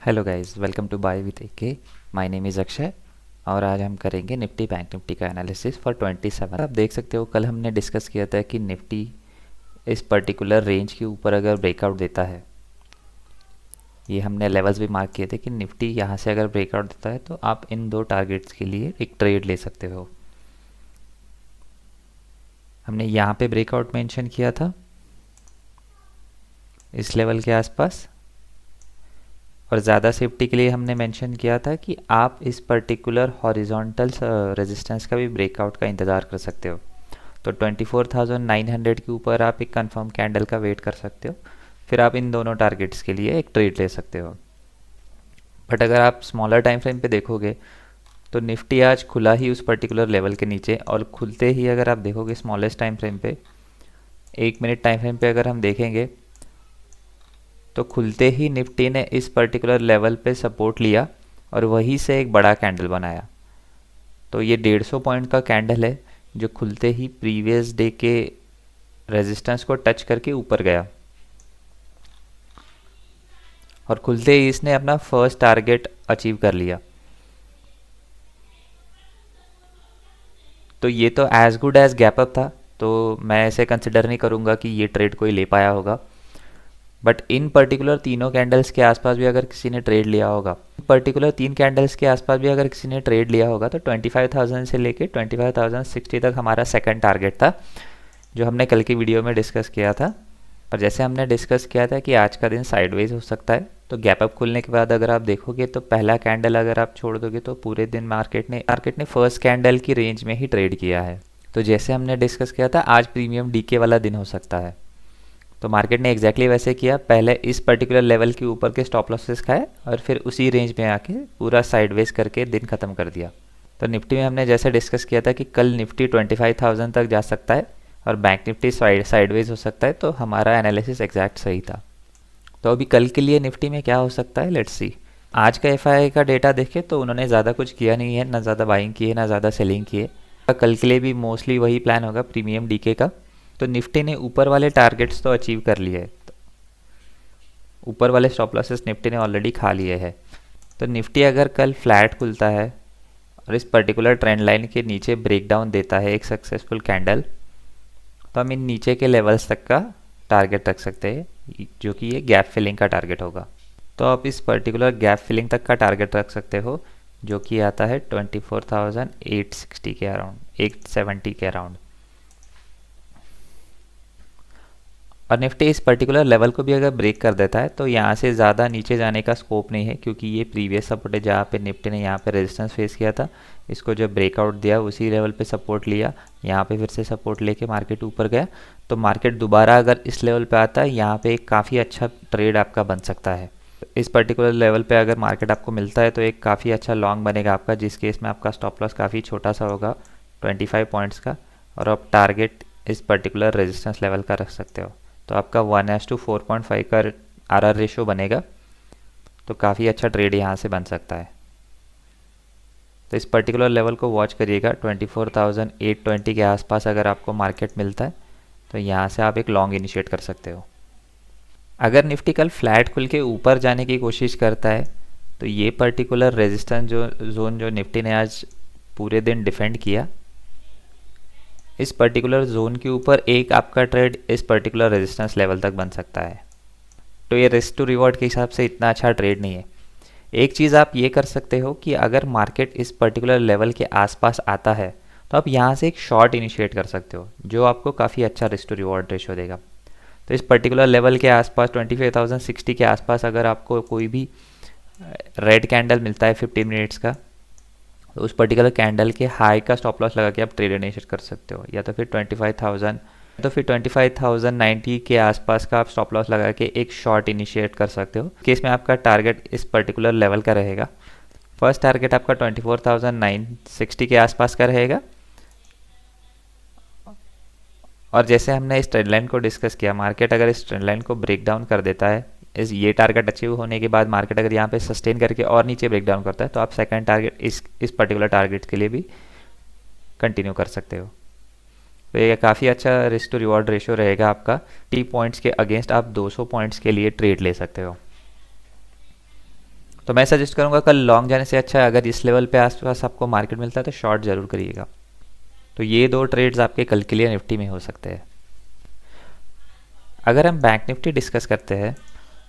Hello guys, welcome to buy with AK. My name is Akshay और आज हम करेंगे निफ्टी बैंक निफ्टी का एनालिसिस फॉर 27। आप देख सकते हो कल हमने डिस्कस किया था कि निफ्टी इस पर्टिकुलर रेंज के ऊपर अगर ब्रेकआउट देता है, ये हमने लेवल्स भी मार्क किए थे कि निफ्टी यहाँ से अगर ब्रेकआउट देता है तो आप इन दो टारगेट्स के लिए एक ट्रेड ले सकते हो। हमने यहाँ पे ब्रेकआउट मेंशन किया था इस लेवल के आसपास, और ज़्यादा सेफ्टी के लिए हमने मेंशन किया था कि आप इस पर्टिकुलर हॉरिजॉन्टल रेजिस्टेंस का भी ब्रेकआउट का इंतज़ार कर सकते हो। तो 24,900 के ऊपर आप एक कंफर्म कैंडल का वेट कर सकते हो, फिर आप इन दोनों टारगेट्स के लिए एक ट्रेड ले सकते हो। बट अगर आप स्मॉलर टाइम फ्रेम पे देखोगे तो निफ्टी आज खुला ही उस पर्टिकुलर लेवल के नीचे, और खुलते ही अगर आप देखोगे स्मॉलेस्ट टाइम फ्रेम पे, 1 मिनट टाइम फ्रेम पे अगर हम देखेंगे तो खुलते ही निफ्टी ने इस पर्टिकुलर लेवल पे सपोर्ट लिया और वहीं से एक बड़ा कैंडल बनाया। तो ये 150 पॉइंट का कैंडल है जो खुलते ही प्रीवियस डे के रेजिस्टेंस को टच करके ऊपर गया, और खुलते ही इसने अपना फर्स्ट टारगेट अचीव कर लिया। तो ये तो as good as gap up था, तो मैं ऐसे कंसिडर नहीं करूँगा कि ये ट्रेड कोई ले पाया होगा। बट इन पर्टिकुलर तीनों कैंडल्स के आसपास भी अगर किसी ने ट्रेड लिया होगा, पर्टिकुलर 3 कैंडल्स के आसपास भी अगर किसी ने ट्रेड लिया होगा, तो 25,000 से लेके 25,060 तक हमारा सेकंड टारगेट था जो हमने कल की वीडियो में डिस्कस किया था। और जैसे हमने डिस्कस किया था कि आज का दिन साइडवेज हो सकता है, तो गैप अप खुलने के बाद अगर आप देखोगे तो पहला कैंडल अगर आप छोड़ दोगे तो पूरे दिन मार्केट ने फर्स्ट कैंडल की रेंज में ही ट्रेड किया है। तो जैसे हमने डिस्कस किया था आज प्रीमियम डीके वाला दिन हो सकता है, तो मार्केट ने एग्जैक्टली वैसे किया। पहले इस पर्टिकुलर लेवल के ऊपर के स्टॉप लॉसेस खाए और फिर उसी रेंज में आके पूरा साइडवेज करके दिन ख़त्म कर दिया। तो निफ्टी में हमने जैसे डिस्कस किया था कि कल निफ्टी 25,000 तक जा सकता है और बैंक निफ्टी साइडवेज हो सकता है, तो हमारा एनालिसिस एग्जैक्ट सही था। तो अभी कल के लिए निफ्टी में क्या हो सकता है, लेट्स सी। आज का एफआईआई का डेटा देखें तो उन्होंने ज़्यादा कुछ किया नहीं है, ना ज़्यादा बाइंग की है ना ज़्यादा सेलिंग की है। कल के लिए भी मोस्टली वही प्लान होगा प्रीमियम डीके का। तो निफ्टी ने ऊपर वाले टारगेट्स तो अचीव कर लिए हैं, ऊपर वाले स्टॉप लॉसेस निफ्टी ने ऑलरेडी खा लिए हैं। तो निफ्टी अगर कल फ्लैट खुलता है और इस पर्टिकुलर ट्रेंड लाइन के नीचे ब्रेकडाउन देता है एक सक्सेसफुल कैंडल, तो हम इन नीचे के लेवल्स तक का टारगेट रख सकते हैं, जो कि ये गैप फिलिंग का टारगेट होगा। तो आप इस पर्टिकुलर गैप फिलिंग तक का टारगेट रख सकते हो, जो कि आता है 24,860 के अराउंड, 870 के अराउंड। और निफ्टी इस पर्टिकुलर लेवल को भी अगर ब्रेक कर देता है तो यहाँ से ज़्यादा नीचे जाने का स्कोप नहीं है, क्योंकि ये प्रीवियस सपोर्ट है जहाँ पे निफ्टी ने यहाँ पे रेजिस्टेंस फेस किया था। इसको जब ब्रेकआउट दिया उसी लेवल पे सपोर्ट लिया, यहाँ पे फिर से सपोर्ट लेके मार्केट ऊपर गया। तो मार्केट दोबारा अगर इस लेवल पे आता है, यहाँ पे एक काफ़ी अच्छा ट्रेड आपका बन सकता है। इस पर्टिकुलर लेवल पे अगर मार्केट आपको मिलता है तो एक काफ़ी अच्छा लॉन्ग बनेगा आपका, जिस केस में आपका स्टॉप लॉस काफ़ी छोटा सा होगा 25 पॉइंट्स का, और आप टारगेट इस पर्टिकुलर रेजिस्टेंस लेवल का रख सकते हो। तो आपका 1:4.5 का आरआर रेशो बनेगा, तो काफ़ी अच्छा ट्रेड यहाँ से बन सकता है। तो इस पर्टिकुलर लेवल को वॉच करिएगा, 24,820 के आसपास अगर आपको मार्केट मिलता है तो यहाँ से आप एक लॉन्ग इनिशिएट कर सकते हो। अगर निफ्टी कल फ्लैट खुल के ऊपर जाने की कोशिश करता है तो ये पर्टिकुलर रेजिस्टेंस जोन जो निफ्टी ने आज पूरे दिन डिफेंड किया, इस पर्टिकुलर जोन के ऊपर एक आपका ट्रेड इस पर्टिकुलर रेजिस्टेंस लेवल तक बन सकता है। तो ये रिस्क टू रिवॉर्ड के हिसाब से इतना अच्छा ट्रेड नहीं है। एक चीज़ आप ये कर सकते हो कि अगर मार्केट इस पर्टिकुलर लेवल के आसपास आता है तो आप यहाँ से एक शॉर्ट इनिशिएट कर सकते हो, जो आपको काफ़ी अच्छा रिस्क टू रिवॉर्ड रेशो देगा। तो इस पर्टिकुलर लेवल के आसपास 25,060 के आसपास अगर आपको कोई भी रेड कैंडल मिलता है 15 मिनट्स का, तो उस पर्टिकुलर कैंडल के हाई का स्टॉप लॉस लगा के आप ट्रेड इनिशिएट कर सकते हो, या तो फिर 25,090 के आसपास का आप स्टॉप लॉस लगा के एक शॉर्ट इनिशिएट कर सकते हो। केस में आपका टारगेट इस पर्टिकुलर लेवल का रहेगा। फर्स्ट टारगेट आपका 24,960 के आसपास का रहेगा, और जैसे हमने इस ट्रेंड लाइन को डिस्कस किया, मार्केट अगर इस ट्रेंड लाइन को ब्रेक डाउन कर देता है, ये टारगेट अचीव होने के बाद मार्केट अगर यहाँ पे सस्टेन करके और नीचे ब्रेक डाउन करता है, तो आप सेकंड टारगेट इस पर्टिकुलर टारगेट के लिए भी कंटिन्यू कर सकते हो। तो ये काफ़ी अच्छा रिस्क टू रिवॉर्ड रेशो रहेगा आपका। 30 पॉइंट्स के अगेंस्ट आप 200 पॉइंट्स के लिए ट्रेड ले सकते हो। तो मैं सजेस्ट करूँगा कल लॉन्ग जाने से अच्छा है अगर इस लेवल पे आसपास आपको मार्केट मिलता है तो शॉर्ट ज़रूर करिएगा। तो ये 2 ट्रेड्स आपके कल के लिए निफ्टी में हो सकते हैं। अगर हम बैंक निफ्टी डिस्कस करते हैं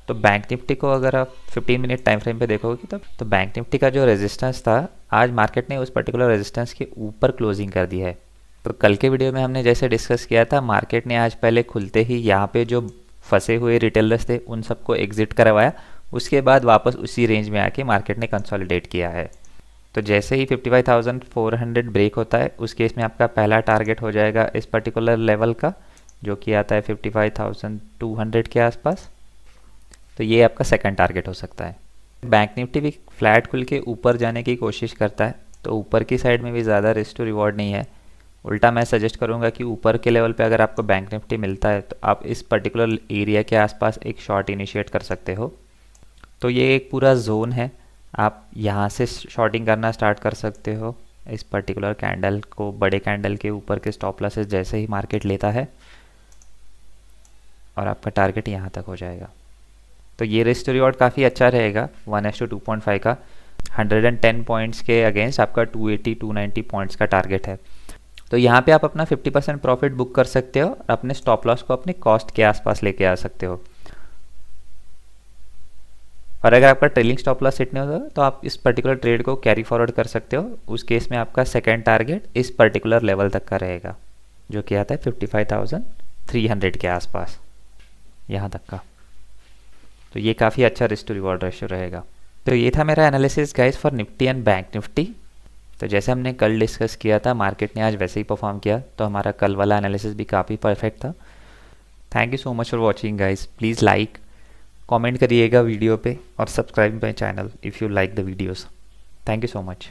तो बैंक निफ्टी को अगर आप 15 मिनट टाइम फ्रेम पे देखोगे तो बैंक निफ्टी का जो रेजिस्टेंस था आज मार्केट ने उस पर्टिकुलर रेजिस्टेंस के ऊपर क्लोजिंग कर दी है। तो कल के वीडियो में हमने जैसे डिस्कस किया था मार्केट ने आज पहले खुलते ही यहाँ पे जो फंसे हुए रिटेलर्स थे उन सबको एग्जिट करवाया, उसके बाद वापस उसी रेंज में आके मार्केट ने कंसोलिडेट किया है। तो जैसे ही 55,400 ब्रेक होता है उस केस में आपका पहला टारगेट हो जाएगा इस पर्टिकुलर लेवल का जो कि आता है 55,200 के आसपास। तो ये आपका सेकंड टारगेट हो सकता है। बैंक निफ्टी भी फ्लैट खुल के ऊपर जाने की कोशिश करता है तो ऊपर की साइड में भी ज़्यादा रिस्क टू रिवॉर्ड नहीं है। उल्टा मैं सजेस्ट करूँगा कि ऊपर के लेवल पे अगर आपको बैंक निफ्टी मिलता है तो आप इस पर्टिकुलर एरिया के आसपास एक शॉर्ट इनिशिएट कर सकते हो। तो ये एक पूरा जोन है, आप यहाँ से शॉर्टिंग करना स्टार्ट कर सकते हो इस पर्टिकुलर कैंडल को, बड़े कैंडल के ऊपर के स्टॉप लॉसेस जैसे ही मार्केट लेता है और आपका टारगेट यहाँ तक हो जाएगा। तो ये रिस्क टू रिवॉर्ड काफ़ी अच्छा रहेगा 1:2.5 का। 110 पॉइंट्स के अगेंस्ट आपका 280-290 पॉइंट्स का टारगेट है। तो यहाँ पे आप अपना 50% प्रॉफिट बुक कर सकते हो और अपने स्टॉप लॉस को अपने कॉस्ट के आसपास लेके आ सकते हो। और अगर आपका ट्रेलिंग स्टॉप लॉस हिट नहीं होता तो आप इस पर्टिकुलर ट्रेड को कैरी फॉरवर्ड कर सकते हो। उस केस में आपका सेकेंड टारगेट इस पर्टिकुलर लेवल तक का रहेगा जो कि आता है 55,300 के आसपास, यहाँ तक का। तो ये काफ़ी अच्छा रिस्क टू रिवॉर्ड रेशियो रहेगा। तो ये था मेरा analysis guys for Nifty and bank Nifty. तो जैसे हमने कल डिस्कस किया था मार्केट ने आज वैसे ही परफॉर्म किया, तो हमारा कल वाला एनालिसिस भी काफ़ी परफेक्ट था। Thank you so much for watching guys. Please like comment करिएगा वीडियो पे और subscribe my channel if you like the videos. Thank you so much.